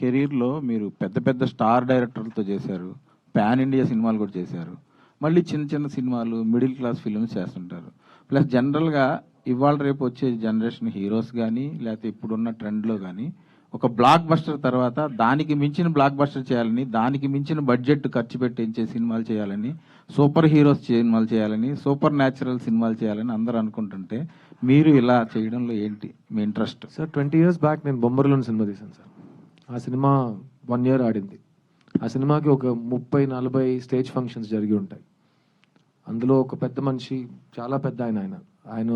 కెరీర్‌లో మీరు పెద్ద పెద్ద స్టార్ డైరెక్టర్లతో చేశారు. పాన్ ఇండియా సినిమాలు కూడా చేశారు. మళ్ళీ చిన్న చిన్న సినిమాలు, మిడిల్ క్లాస్ ఫిల్మ్స్ చేస్తుంటారు. ప్లస్ జనరల్‌గా ఇవాళ రేపు వచ్చే జనరేషన్ హీరోస్ గానీ, లేకపోతే ఇప్పుడున్న ట్రెండ్‌లో గానీ, ఒక బ్లాక్ బస్టర్ తర్వాత దానికి మించిన బ్లాక్ బస్టర్ చేయాలని, దానికి మించిన బడ్జెట్ ఖర్చు పెట్టించే సినిమాలు చేయాలని, సూపర్ హీరోస్ సినిమాలు చేయాలని, సూపర్ న్యాచురల్ సినిమాలు చేయాలని అందరూ అనుకుంటుంటే, మీరు ఇలా చేయడంలో ఏంటి మీ ఇంట్రెస్ట్? సార్ 20 years బ్యాక్ నేను బొమ్మరిలోని సినిమా తీశాను సార్. ఆ సినిమా 1 year ఆడింది. ఆ సినిమాకి ఒక 30-40 స్టేజ్ ఫంక్షన్స్ జరిగి ఉంటాయి. అందులో ఒక పెద్ద మనిషి, చాలా పెద్ద ఆయన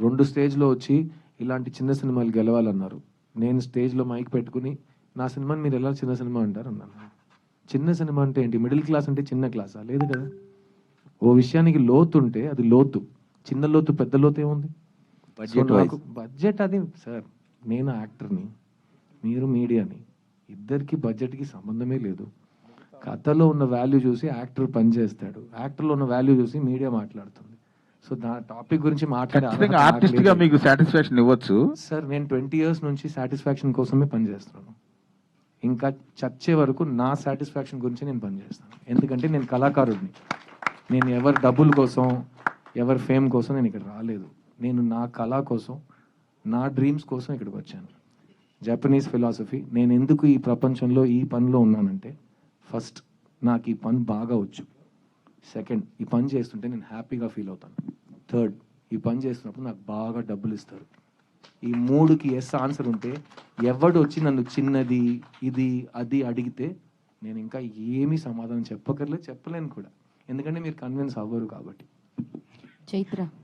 2 స్టేజ్లో వచ్చి ఇలాంటి చిన్న సినిమాలు గెలవాలన్నారు. నేను స్టేజ్లో మైక్ పెట్టుకుని నా సినిమాని మీరు ఎలా చిన్న సినిమా అంటారు అన్నాను. చిన్న సినిమా అంటే ఏంటి? మిడిల్ క్లాస్ అంటే చిన్న క్లాసా? లేదు కదా. ఓ విషయానికి లోతు ఉంటే అది లోతు. చిన్న లోతు పెద్ద లోతు ఏముంది? బడ్జెట్ అది సార్. నేను యాక్టర్ని, మీరు మీడియాని, ఇద్దరికి బడ్జెట్కి సంబంధమే లేదు. కథలో ఉన్న వాల్యూ చూసి యాక్టర్ పనిచేస్తాడు, యాక్టర్లో ఉన్న వాల్యూ చూసి మీడియా మాట్లాడుతుంది. సో టాపిక్ గురించి ఆర్టిస్ట్గా మీకు సాటిస్ఫాక్షన్ ఇవ్వచ్చు సార్. నేను 20 years నుంచి సాటిస్ఫాక్షన్ కోసమే పనిచేస్తున్నాను. ఇంకా చచ్చే వరకు నా సాటిస్ఫాక్షన్ గురించి నేను పనిచేస్తాను. ఎందుకంటే నేను కళాకారుడిని. నేను ఎవరి డబ్బుల కోసం, ఎవరి ఫేమ్ కోసం నేను ఇక్కడ రాలేదు. నేను నా కళ కోసం, నా డ్రీమ్స్ కోసం ఇక్కడికి వచ్చాను. Japanese philosophy. నేను ఎందుకు ఈ ప్రపంచంలో ఈ పనిలో ఉన్నానంటే, ఫస్ట్ నాకు ఈ పని బాగా వచ్చు. సెకండ్, ఈ పని చేస్తుంటే నేను హ్యాపీగా ఫీల్ అవుతాను. థర్డ్, ఈ పని చేస్తున్నప్పుడు నాకు బాగా డబ్బులు ఇస్తారు. ఈ 3కి ఎస్ ఆన్సర్ ఉంటే ఎవడు వచ్చి నన్ను చిన్నది ఇది అది అడిగితే నేను ఇంకా ఏమీ సమాధానం చెప్పలేను కూడా. ఎందుకంటే మీరు కన్విన్స్ అవ్వరు కాబట్టి. చైత్ర